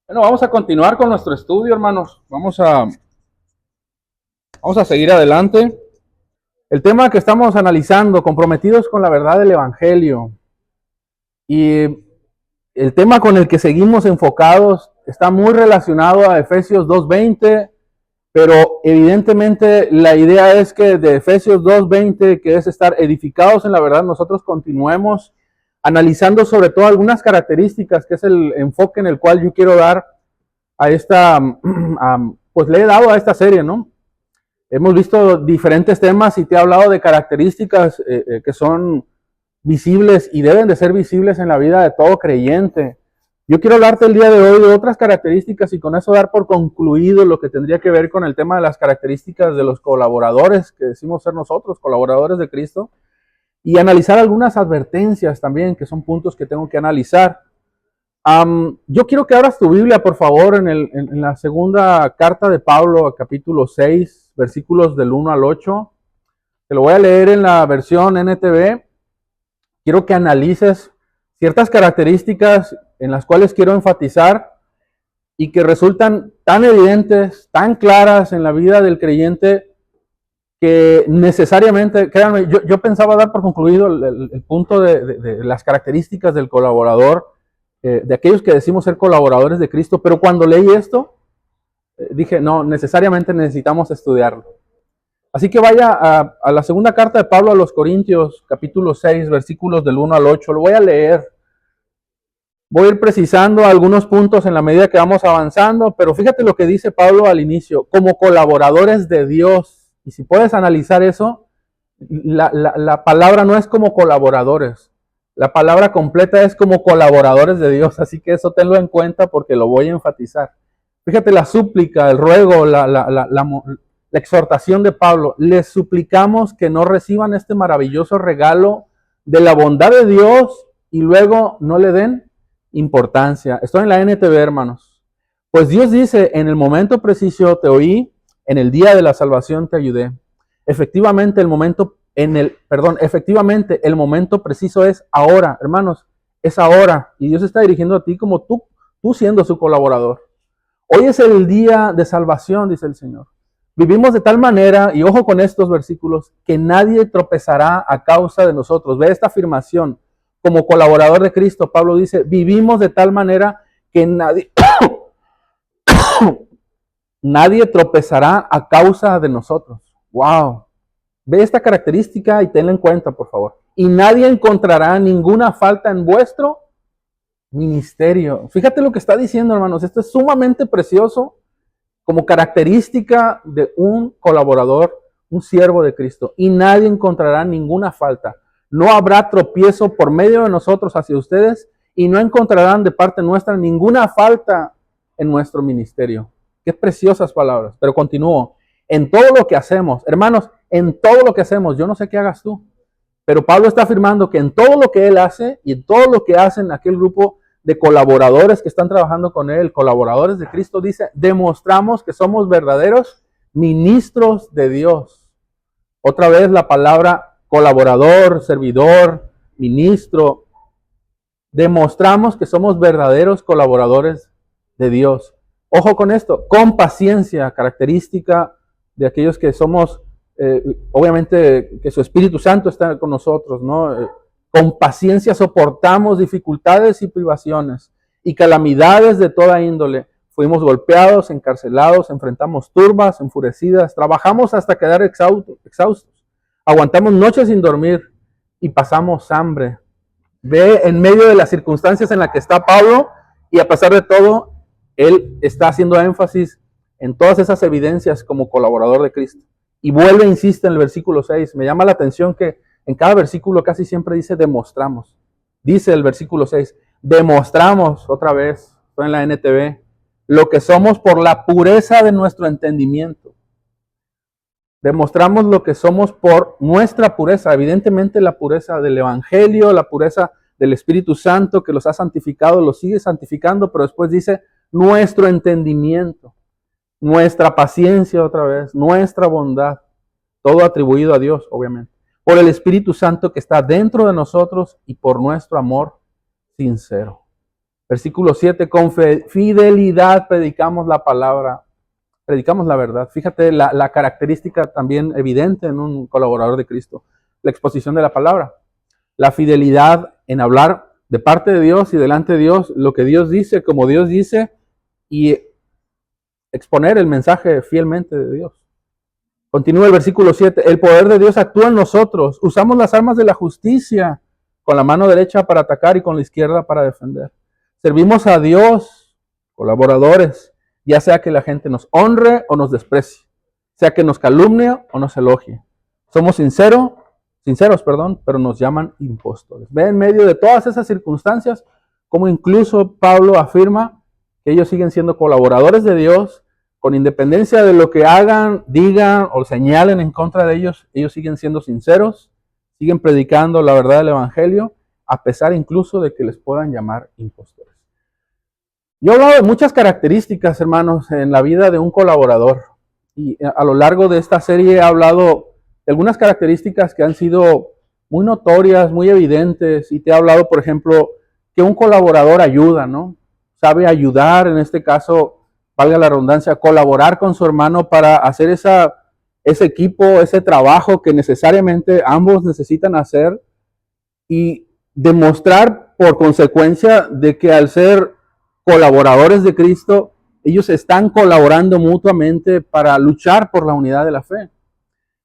Bueno, vamos a continuar con nuestro estudio, hermanos. Vamos a seguir adelante. El tema que estamos analizando, comprometidos con la verdad del Evangelio. Y el tema con el que seguimos enfocados está muy relacionado a Efesios 2:20, pero evidentemente la idea es que de Efesios 2:20, que es estar edificados en la verdad, nosotros continuemos analizando sobre todo algunas características, que es el enfoque en el cual yo quiero dar a pues le he dado a esta serie, ¿no? Hemos visto diferentes temas y te he hablado de características que son visibles y deben de ser visibles en la vida de todo creyente. Yo quiero hablarte el día de hoy de otras características y con eso dar por concluido lo que tendría que ver con el tema de las características de los colaboradores, que decimos ser nosotros, colaboradores de Cristo, y analizar algunas advertencias también, que son puntos que tengo que analizar. Yo quiero que abras tu Biblia, por favor, en la segunda carta de Pablo, capítulo 6, versículos del 1 al 8. Te lo voy a leer en la versión NTV. Quiero que analices ciertas características en las cuales quiero enfatizar y que resultan tan evidentes, tan claras en la vida del creyente, que necesariamente, créanme, yo pensaba dar por concluido el punto de las características del colaborador, de aquellos que decimos ser colaboradores de Cristo, pero cuando leí esto, dije, no, necesariamente necesitamos estudiarlo. Así que vaya a la segunda carta de Pablo a los Corintios, capítulo 6, versículos del 1 al 8. Lo voy a leer. Voy a ir precisando algunos puntos en la medida que vamos avanzando, pero fíjate lo que dice Pablo al inicio, como colaboradores de Dios. Y si puedes analizar eso, la palabra no es como colaboradores, la palabra completa es como colaboradores de Dios, así que eso tenlo en cuenta porque lo voy a enfatizar. Fíjate la súplica, el ruego, la exhortación de Pablo. Les suplicamos que no reciban este maravilloso regalo de la bondad de Dios y luego no le den importancia. Estoy en la NTV, hermanos. Pues Dios dice, en el momento preciso te oí, en el día de la salvación te ayudé. Efectivamente, efectivamente, el momento preciso es ahora, hermanos, es ahora. Y Dios está dirigiendo a ti como tú siendo su colaborador. Hoy es el día de salvación, dice el Señor. Vivimos de tal manera, y ojo con estos versículos, que nadie tropezará a causa de nosotros. Ve esta afirmación. Como colaborador de Cristo, Pablo dice, vivimos de tal manera que nadie tropezará a causa de nosotros. Wow. Ve esta característica y tenla en cuenta, por favor. Y nadie encontrará ninguna falta en vuestro ministerio. Fíjate lo que está diciendo, hermanos. Esto es sumamente precioso como característica de un colaborador, un siervo de Cristo. Y nadie encontrará ninguna falta. No habrá tropiezo por medio de nosotros hacia ustedes y no encontrarán de parte nuestra ninguna falta en nuestro ministerio. Qué preciosas palabras. Pero continúo. En todo lo que hacemos, hermanos, en todo lo que hacemos, yo no sé qué hagas tú, pero Pablo está afirmando que en todo lo que él hace y en todo lo que hacen aquel grupo de colaboradores que están trabajando con él, colaboradores de Cristo, dice, demostramos que somos verdaderos ministros de Dios. Otra vez la palabra colaborador, servidor, ministro. Demostramos que somos verdaderos colaboradores de Dios. Ojo con esto, con paciencia, característica de aquellos que somos, obviamente que su Espíritu Santo está con nosotros, ¿no? Con paciencia soportamos dificultades y privaciones y calamidades de toda índole. Fuimos golpeados, encarcelados, enfrentamos turbas, enfurecidas, trabajamos hasta quedar exhaustos, aguantamos noches sin dormir y pasamos hambre. Ve en medio de las circunstancias en las que está Pablo y a pesar de todo, él está haciendo énfasis en todas esas evidencias como colaborador de Cristo. Y vuelve, insiste en el versículo 6. Me llama la atención que en cada versículo casi siempre dice demostramos. Dice el versículo 6, demostramos, otra vez, estoy en la NTV, lo que somos por la pureza de nuestro entendimiento. Demostramos lo que somos por nuestra pureza, evidentemente la pureza del Evangelio, la pureza del Espíritu Santo que los ha santificado, los sigue santificando, pero después dice nuestro entendimiento, nuestra paciencia otra vez, nuestra bondad, todo atribuido a Dios, obviamente, por el Espíritu Santo que está dentro de nosotros y por nuestro amor sincero. Versículo 7, con fidelidad predicamos la palabra, predicamos la verdad. Fíjate la característica también evidente en un colaborador de Cristo, la exposición de la palabra, la fidelidad en hablar de parte de Dios y delante de Dios, lo que Dios dice, como Dios dice, y exponer el mensaje fielmente de Dios. Continúa el versículo 7, el poder de Dios actúa en nosotros, usamos las armas de la justicia, con la mano derecha para atacar y con la izquierda para defender. Servimos a Dios, colaboradores, ya sea que la gente nos honre o nos desprecie, sea que nos calumnie o nos elogie. Somos sinceros, pero nos llaman impostores. Ve en medio de todas esas circunstancias, como incluso Pablo afirma que ellos siguen siendo colaboradores de Dios, con independencia de lo que hagan, digan o señalen en contra de ellos, ellos siguen siendo sinceros, siguen predicando la verdad del Evangelio, a pesar incluso de que les puedan llamar impostores. Yo he hablado de muchas características, hermanos, en la vida de un colaborador. Y a lo largo de esta serie he hablado de algunas características que han sido muy notorias, muy evidentes. Y te he hablado, por ejemplo, que un colaborador ayuda, ¿no? Sabe ayudar, en este caso, valga la redundancia, colaborar con su hermano para hacer ese equipo, ese trabajo que necesariamente ambos necesitan hacer y demostrar por consecuencia de que al ser colaboradores de Cristo, ellos están colaborando mutuamente para luchar por la unidad de la fe.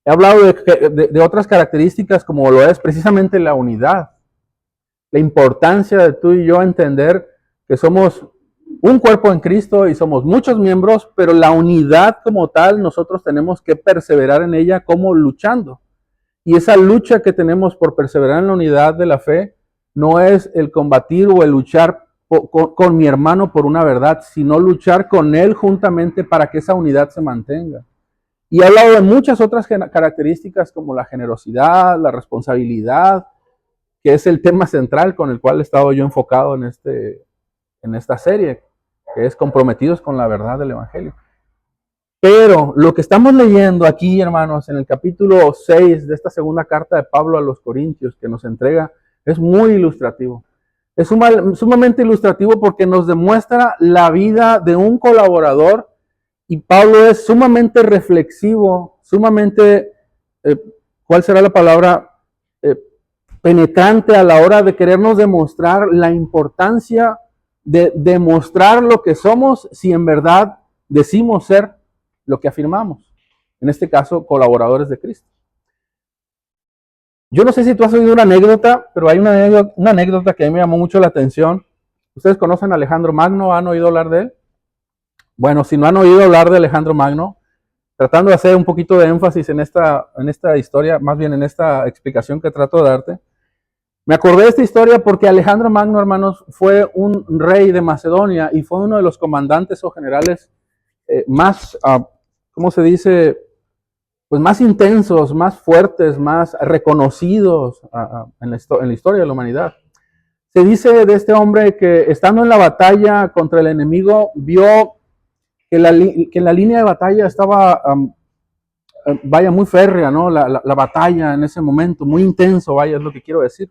He hablado de otras características como lo es precisamente la unidad, la importancia de tú y yo entender que somos un cuerpo en Cristo y somos muchos miembros, pero la unidad como tal nosotros tenemos que perseverar en ella como luchando. Y esa lucha que tenemos por perseverar en la unidad de la fe no es el combatir o el luchar con mi hermano por una verdad, sino luchar con él juntamente para que esa unidad se mantenga. Y he hablado de muchas otras características como la generosidad, la responsabilidad, que es el tema central con el cual he estado yo enfocado en esta serie, que es comprometidos con la verdad del Evangelio. Pero lo que estamos leyendo aquí, hermanos, en el capítulo 6 de esta segunda carta de Pablo a los Corintios que nos entrega, es muy ilustrativo. Es sumamente ilustrativo porque nos demuestra la vida de un colaborador y Pablo es sumamente reflexivo, sumamente, ¿cuál será la palabra? Penetrante a la hora de querernos demostrar la importancia de demostrar lo que somos si en verdad decimos ser lo que afirmamos. En este caso, colaboradores de Cristo. Yo no sé si tú has oído una anécdota, pero hay una anécdota que a mí me llamó mucho la atención. ¿Ustedes conocen a Alejandro Magno? ¿Han oído hablar de él? Bueno, si no han oído hablar de Alejandro Magno, tratando de hacer un poquito de énfasis en esta historia, más bien en esta explicación que trato de darte, me acordé de esta historia porque Alejandro Magno, hermanos, fue un rey de Macedonia y fue uno de los comandantes o generales más, ¿cómo se dice? Pues más intensos, más fuertes, más reconocidos en la historia de la humanidad. Se dice de este hombre que estando en la batalla contra el enemigo, vio que la línea de batalla estaba, vaya, muy férrea, ¿no? La batalla en ese momento, muy intenso, vaya, es lo que quiero decir.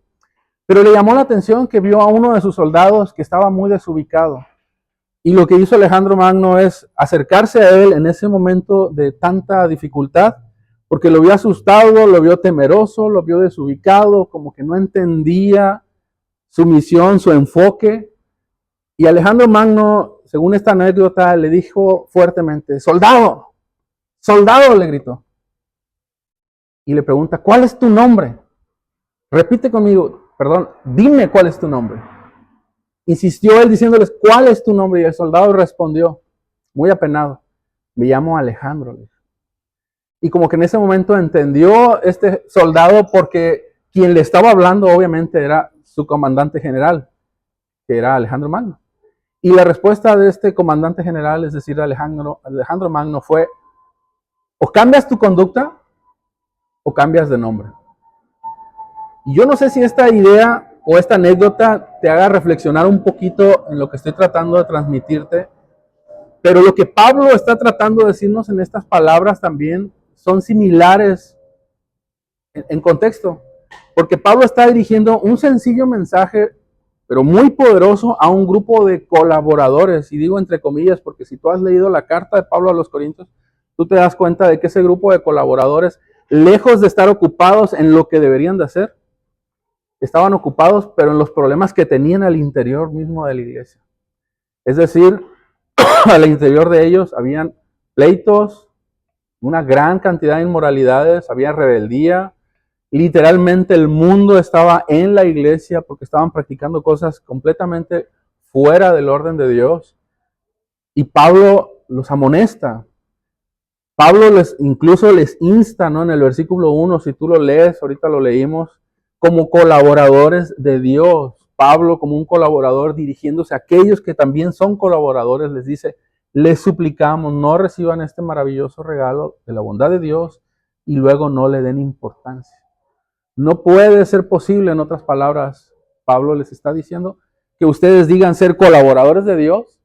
Pero le llamó la atención que vio a uno de sus soldados que estaba muy desubicado. Y lo que hizo Alejandro Magno es acercarse a él en ese momento de tanta dificultad, porque lo vio asustado, lo vio temeroso, lo vio desubicado, como que no entendía su misión, su enfoque. Y Alejandro Magno, según esta anécdota, le dijo fuertemente, soldado, soldado, le gritó. Y le pregunta, ¿cuál es tu nombre? Repite conmigo, perdón, dime cuál es tu nombre. Insistió él diciéndoles, ¿cuál es tu nombre? Y el soldado respondió, muy apenado, me llamo Alejandro. Y como que en ese momento entendió este soldado porque quien le estaba hablando obviamente era su comandante general, que era Alejandro Magno. Y la respuesta de este comandante general, es decir, Alejandro Magno, fue, o cambias tu conducta o cambias de nombre. Y yo no sé si esta idea o esta anécdota te haga reflexionar un poquito en lo que estoy tratando de transmitirte, pero lo que Pablo está tratando de decirnos en estas palabras también son similares en contexto, porque Pablo está dirigiendo un sencillo mensaje pero muy poderoso, a un grupo de colaboradores, y digo entre comillas, porque si tú has leído la carta de Pablo a los Corintios, tú te das cuenta de que ese grupo de colaboradores, lejos de estar ocupados en lo que deberían de hacer, estaban ocupados, pero en los problemas que tenían al interior mismo de la iglesia. Es decir, al interior de ellos habían pleitos, una gran cantidad de inmoralidades, había rebeldía. Literalmente el mundo estaba en la iglesia porque estaban practicando cosas completamente fuera del orden de Dios. Y Pablo los amonesta. Pablo incluso les insta, ¿no? En el versículo 1, si tú lo lees, ahorita lo leímos, como colaboradores de Dios. Pablo, como un colaborador, dirigiéndose a aquellos que también son colaboradores, les dice, les suplicamos, no reciban este maravilloso regalo de la bondad de Dios y luego no le den importancia. No puede ser posible, en otras palabras, Pablo les está diciendo, que ustedes digan ser colaboradores de Dios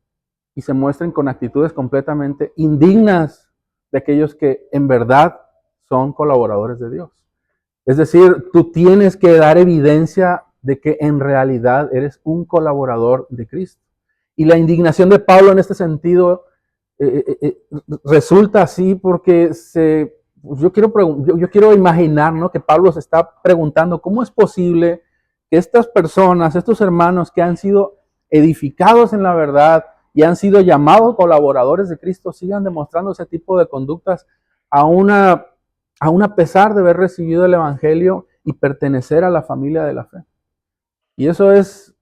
y se muestren con actitudes completamente indignas de aquellos que en verdad son colaboradores de Dios. Es decir, tú tienes que dar evidencia de que en realidad eres un colaborador de Cristo. Y la indignación de Pablo en este sentido resulta así porque yo quiero imaginar, ¿no?, que Pablo se está preguntando cómo es posible que estas personas, estos hermanos que han sido edificados en la verdad y han sido llamados colaboradores de Cristo, sigan demostrando ese tipo de conductas aún a pesar de haber recibido el Evangelio y pertenecer a la familia de la fe. Y eso es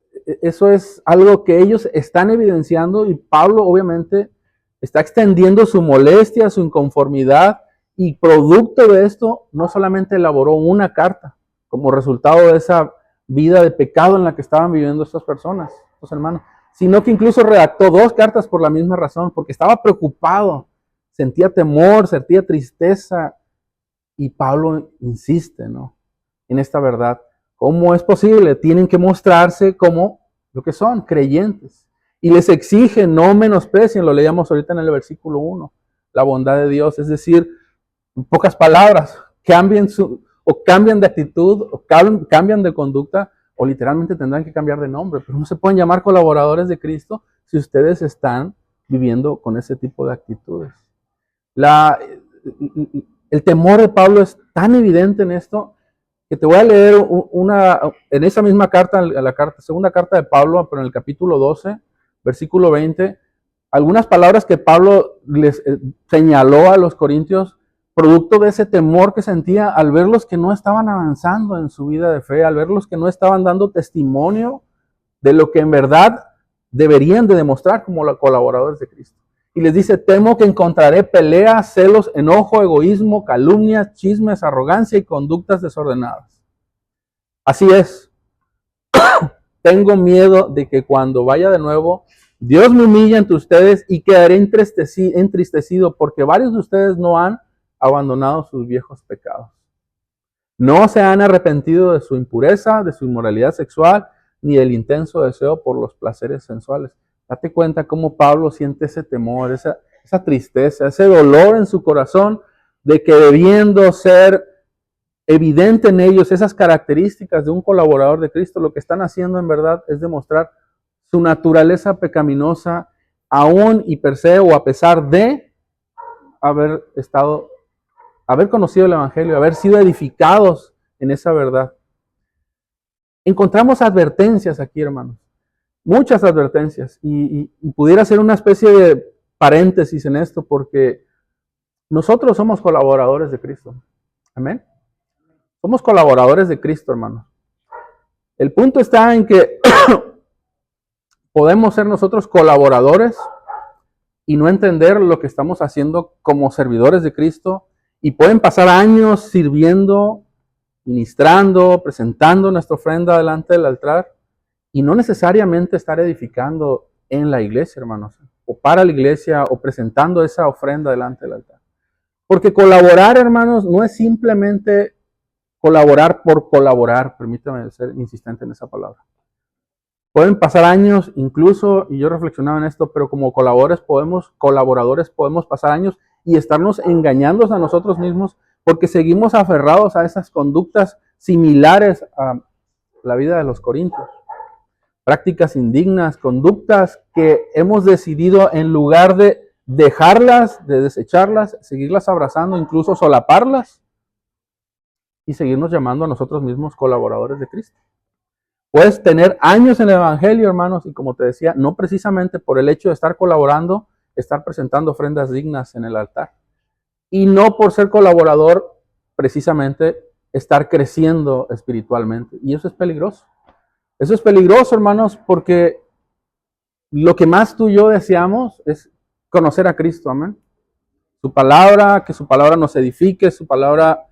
algo que ellos están evidenciando, y Pablo obviamente está extendiendo su molestia, su inconformidad, y producto de esto no solamente elaboró una carta como resultado de esa vida de pecado en la que estaban viviendo estas personas, estos hermanos, sino que incluso redactó 2 cartas por la misma razón, porque estaba preocupado, sentía temor, sentía tristeza. Y Pablo insiste, ¿no?, en esta verdad. ¿Cómo es posible? Tienen que mostrarse como lo que son, creyentes. Y les exige no menosprecien, lo leíamos ahorita en el versículo 1, la bondad de Dios. Es decir, en pocas palabras, cambian de actitud, o cambian de conducta, o literalmente tendrán que cambiar de nombre. Pero no se pueden llamar colaboradores de Cristo si ustedes están viviendo con ese tipo de actitudes. El temor de Pablo es tan evidente en esto que te voy a leer en esa misma carta, segunda carta de Pablo, pero en el capítulo 12, versículo 20, algunas palabras que Pablo les señaló a los corintios, producto de ese temor que sentía al verlos que no estaban avanzando en su vida de fe, al verlos que no estaban dando testimonio de lo que en verdad deberían de demostrar como colaboradores de Cristo. Y les dice, temo que encontraré peleas, celos, enojo, egoísmo, calumnias, chismes, arrogancia y conductas desordenadas. Así es. Tengo miedo de que cuando vaya de nuevo, Dios me humille ante ustedes y quedaré entristecido porque varios de ustedes no han abandonado sus viejos pecados. No se han arrepentido de su impureza, de su inmoralidad sexual, ni del intenso deseo por los placeres sensuales. Date cuenta cómo Pablo siente ese temor, esa tristeza, ese dolor en su corazón de que debiendo ser evidente en ellos esas características de un colaborador de Cristo, lo que están haciendo en verdad es demostrar su naturaleza pecaminosa aún y per se o a pesar de haber conocido el Evangelio, haber sido edificados en esa verdad. Encontramos advertencias aquí, hermanos. Muchas advertencias, y pudiera ser una especie de paréntesis en esto, porque nosotros somos colaboradores de Cristo. Amén. Somos colaboradores de Cristo, hermanos. El punto está en que podemos ser nosotros colaboradores y no entender lo que estamos haciendo como servidores de Cristo, y pueden pasar años sirviendo, ministrando, presentando nuestra ofrenda delante del altar, y no necesariamente estar edificando en la iglesia, hermanos, o para la iglesia, o presentando esa ofrenda delante del altar. Porque colaborar, hermanos, no es simplemente colaborar por colaborar. Permítame ser insistente en esa palabra. Pueden pasar años, incluso, y yo reflexionaba en esto, pero como colaboradores podemos pasar años y estarnos engañando a nosotros mismos porque seguimos aferrados a esas conductas similares a la vida de los corintios. prácticas indignas, conductas que hemos decidido en lugar de dejarlas, de desecharlas, seguirlas abrazando, incluso solaparlas y seguirnos llamando a nosotros mismos colaboradores de Cristo. Puedes tener años en el Evangelio, hermanos, y como te decía, no precisamente por el hecho de estar colaborando, estar presentando ofrendas dignas en el altar. Y no por ser colaborador, precisamente, estar creciendo espiritualmente. Y eso es peligroso. Eso es peligroso, hermanos, porque lo que más tú y yo deseamos es conocer a Cristo, amén. Su palabra, que su palabra nos edifique, su palabra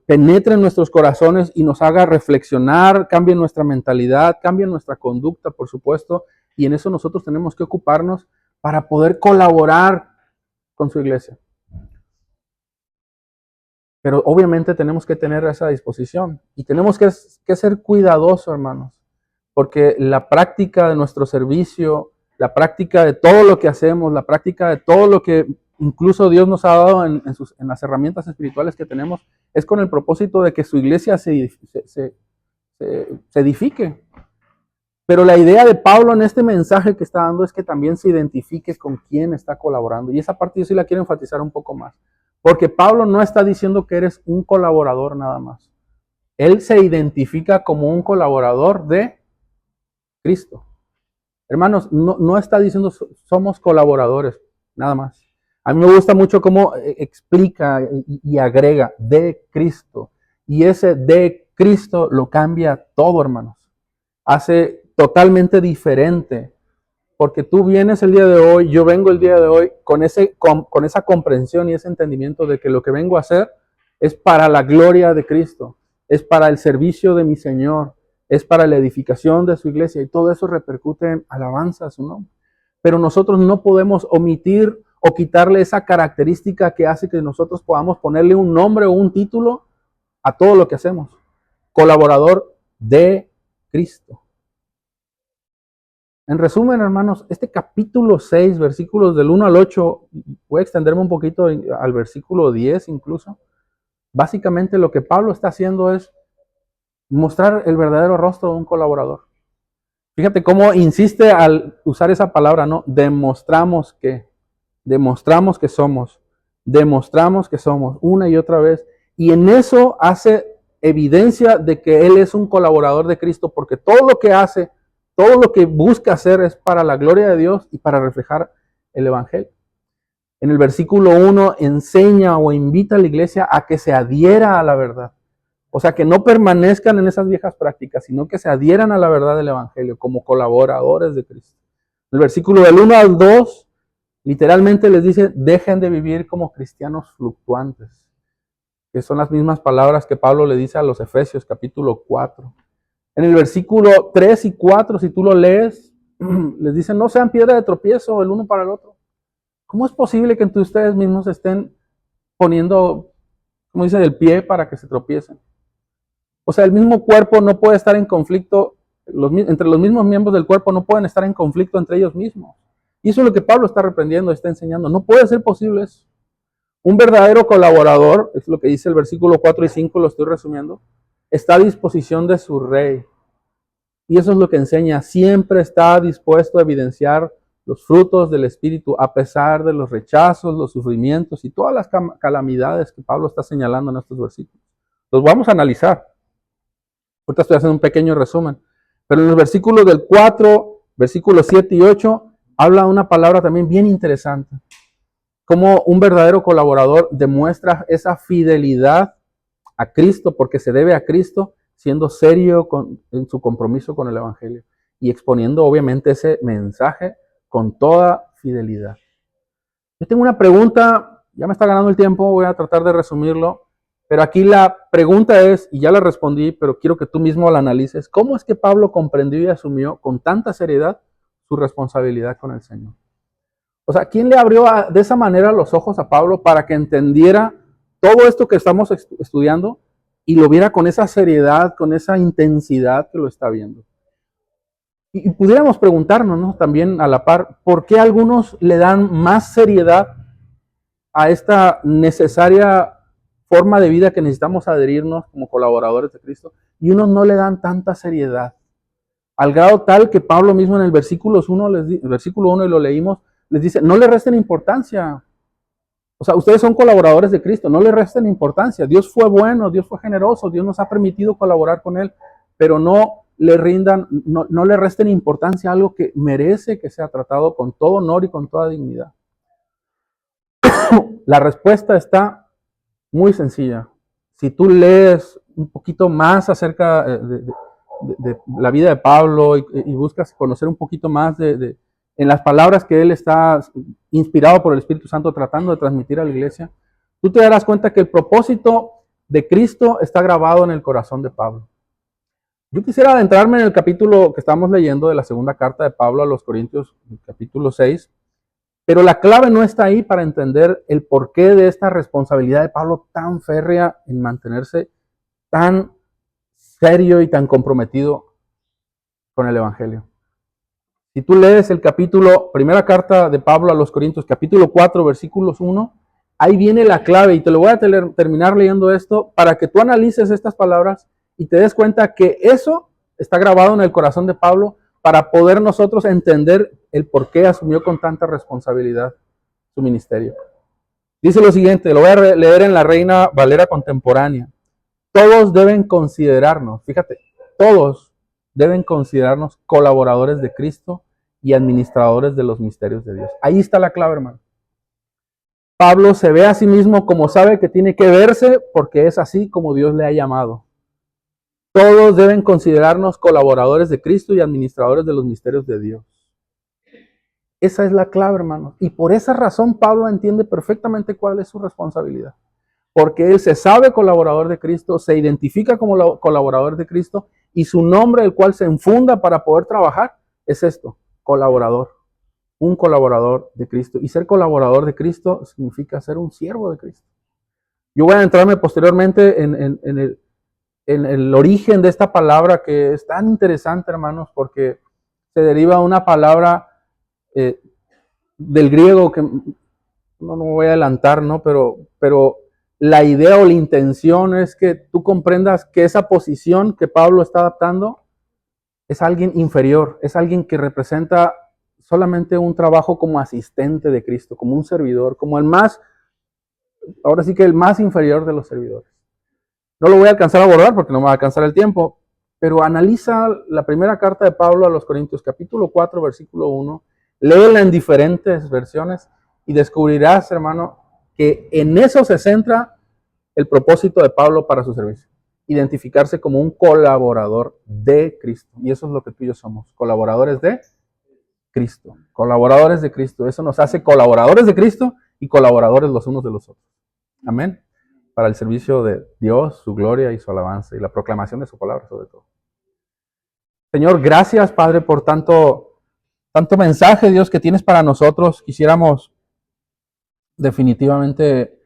penetre en nuestros corazones y nos haga reflexionar, cambie nuestra mentalidad, cambie nuestra conducta, por supuesto, y en eso nosotros tenemos que ocuparnos para poder colaborar con su iglesia. Pero obviamente tenemos que tener esa disposición y tenemos que ser cuidadosos, hermanos, porque la práctica de nuestro servicio, la práctica de todo lo que hacemos, la práctica de todo lo que incluso Dios nos ha dado en las herramientas espirituales que tenemos, es con el propósito de que su iglesia se edifique. Pero la idea de Pablo en este mensaje que está dando es que también se identifique con quién está colaborando. Y esa parte yo sí la quiero enfatizar un poco más. Porque Pablo no está diciendo que eres un colaborador nada más. Él se identifica como un colaborador de Cristo. Hermanos, no está diciendo somos colaboradores, nada más. A mí me gusta mucho cómo explica y agrega de Cristo. Y ese de Cristo lo cambia todo, hermanos. Hace totalmente diferente. Porque tú vienes el día de hoy, yo vengo el día de hoy con esa comprensión y ese entendimiento de que lo que vengo a hacer es para la gloria de Cristo, es para el servicio de mi Señor, es para la edificación de su iglesia y todo eso repercute en alabanza a su nombre. Pero nosotros no podemos omitir o quitarle esa característica que hace que nosotros podamos ponerle un nombre o un título a todo lo que hacemos. Colaborador de Cristo. En resumen, hermanos, este capítulo 6, versículos del 1 al 8, voy a extenderme un poquito al versículo 10 incluso. Básicamente lo que Pablo está haciendo es mostrar el verdadero rostro de un colaborador. Fíjate cómo insiste al usar esa palabra, ¿no? Demostramos que somos, una y otra vez. Y en eso hace evidencia de que él es un colaborador de Cristo, porque todo lo que hace, todo lo que busca hacer es para la gloria de Dios y para reflejar el Evangelio. En el versículo 1 enseña o invita a la iglesia a que se adhiera a la verdad. O sea, que no permanezcan en esas viejas prácticas, sino que se adhieran a la verdad del Evangelio como colaboradores de Cristo. El versículo del 1 al 2 literalmente les dice, dejen de vivir como cristianos fluctuantes, que son las mismas palabras que Pablo le dice a los Efesios capítulo 4. En el versículo 3 y 4, si tú lo lees, les dice, no sean piedra de tropiezo el uno para el otro. ¿Cómo es posible que entre ustedes mismos estén poniendo, como dice, el pie para que se tropiecen? O sea, el mismo cuerpo no puede estar en conflicto, entre los mismos miembros del cuerpo no pueden estar en conflicto entre ellos mismos. Y eso es lo que Pablo está reprendiendo, está enseñando. No puede ser posible eso. Un verdadero colaborador, es lo que dice el versículo 4 y 5, lo estoy resumiendo, está a disposición de su rey. Y eso es lo que enseña. Siempre está dispuesto a evidenciar los frutos del Espíritu a pesar de los rechazos, los sufrimientos y todas las calamidades que Pablo está señalando en estos versículos. Los vamos a analizar. Ahorita estoy haciendo un pequeño resumen. Pero en los versículos del 4, versículos 7 y 8, habla una palabra también bien interesante. Cómo un verdadero colaborador demuestra esa fidelidad a Cristo, porque se debe a Cristo, siendo serio en su compromiso con el Evangelio y exponiendo obviamente ese mensaje con toda fidelidad. Yo tengo una pregunta, ya me está ganando el tiempo, voy a tratar de resumirlo, pero aquí la pregunta es, y ya la respondí, pero quiero que tú mismo la analices, ¿cómo es que Pablo comprendió y asumió con tanta seriedad su responsabilidad con el Señor? O sea, ¿quién le abrió de esa manera los ojos a Pablo para que entendiera todo esto que estamos estudiando y lo viera con esa seriedad, con esa intensidad que lo está viendo? Y pudiéramos preguntarnos, ¿no?, también a la par, ¿por qué algunos le dan más seriedad a esta necesaria forma de vida que necesitamos adherirnos como colaboradores de Cristo y unos no le dan tanta seriedad? al grado tal que Pablo mismo en el versículo 1, y lo leímos, les dice, no le resten importancia. O sea, ustedes son colaboradores de Cristo, no le resten importancia. Dios fue bueno, Dios fue generoso, Dios nos ha permitido colaborar con Él, pero no le resten importancia a algo que merece que sea tratado con todo honor y con toda dignidad. La respuesta está muy sencilla. Si tú lees un poquito más acerca de la vida de Pablo y buscas conocer un poquito más en las palabras que él está inspirado por el Espíritu Santo tratando de transmitir a la iglesia, tú te darás cuenta que el propósito de Cristo está grabado en el corazón de Pablo. Yo quisiera adentrarme en el capítulo que estamos leyendo de la segunda carta de Pablo a los Corintios, capítulo 6, pero la clave no está ahí para entender el porqué de esta responsabilidad de Pablo tan férrea en mantenerse tan serio y tan comprometido con el Evangelio. Si tú lees el capítulo, primera carta de Pablo a los Corintios, capítulo 4, versículos 1, ahí viene la clave y te lo voy a terminar leyendo esto para que tú analices estas palabras y te des cuenta que eso está grabado en el corazón de Pablo para poder nosotros entender el por qué asumió con tanta responsabilidad su ministerio. Dice lo siguiente, lo voy a leer en la Reina Valera contemporánea. Todos deben considerarnos, fíjate, todos deben considerarnos colaboradores de Cristo y administradores de los misterios de Dios. Ahí está la clave, hermano. Pablo se ve a sí mismo como sabe que tiene que verse porque es así como Dios le ha llamado. Todos deben considerarnos colaboradores de Cristo y administradores de los misterios de Dios. Esa es la clave, hermano. Y por esa razón Pablo entiende perfectamente cuál es su responsabilidad. Porque él se sabe colaborador de Cristo, se identifica como colaborador de Cristo y su nombre, el cual se enfunda para poder trabajar, es esto, colaborador. Un colaborador de Cristo. Y ser colaborador de Cristo significa ser un siervo de Cristo. Yo voy a entrarme posteriormente en el origen de esta palabra que es tan interesante, hermanos, porque se deriva una palabra del griego que no me voy a adelantar, ¿no? Pero la idea o la intención es que tú comprendas que esa posición que Pablo está adaptando es alguien inferior, es alguien que representa solamente un trabajo como asistente de Cristo, como un servidor, como el más, ahora sí que el más inferior de los servidores. No lo voy a alcanzar a abordar porque no me va a alcanzar el tiempo, pero analiza la primera carta de Pablo a los Corintios, capítulo 4, versículo 1, léela en diferentes versiones y descubrirás, hermano, que en eso se centra el propósito de Pablo para su servicio. Identificarse como un colaborador de Cristo. Y eso es lo que tú y yo somos, colaboradores de Cristo. Colaboradores de Cristo. Eso nos hace colaboradores de Cristo y colaboradores los unos de los otros. Amén. Para el servicio de Dios, su gloria y su alabanza y la proclamación de su palabra sobre todo. Señor, gracias, Padre, por tanto mensaje, Dios, que tienes para nosotros. Quisiéramos definitivamente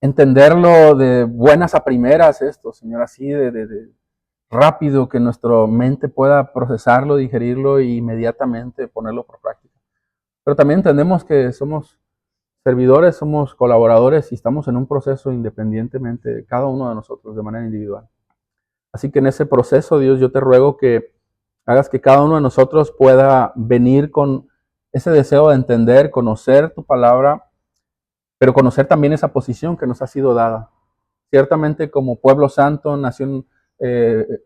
entenderlo de buenas a primeras esto, Señor, así de rápido, que nuestra mente pueda procesarlo, digerirlo e inmediatamente ponerlo por práctica. Pero también entendemos que somos servidores, somos colaboradores y estamos en un proceso independientemente, cada uno de nosotros, de manera individual. Así que en ese proceso, Dios, yo te ruego que hagas que cada uno de nosotros pueda venir con ese deseo de entender, conocer tu palabra, pero conocer también esa posición que nos ha sido dada. Ciertamente como pueblo santo, nación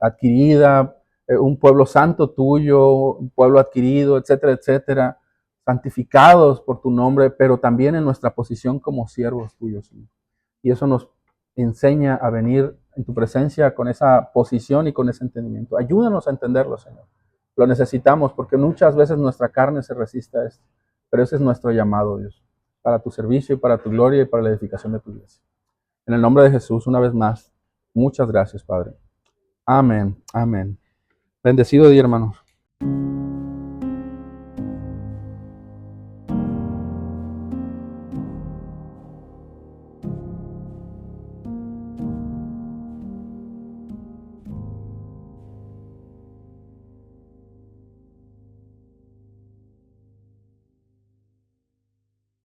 adquirida, un pueblo santo tuyo, un pueblo adquirido, etcétera, etcétera, santificados por tu nombre, pero también en nuestra posición como siervos tuyos, Señor. Y eso nos enseña a venir en tu presencia con esa posición y con ese entendimiento. Ayúdanos a entenderlo, Señor. Lo necesitamos porque muchas veces nuestra carne se resiste a esto, pero ese es nuestro llamado, Dios, para tu servicio y para tu gloria y para la edificación de tu iglesia. En el nombre de Jesús, una vez más, muchas gracias, Padre. Amén, amén. Bendecido día, hermanos.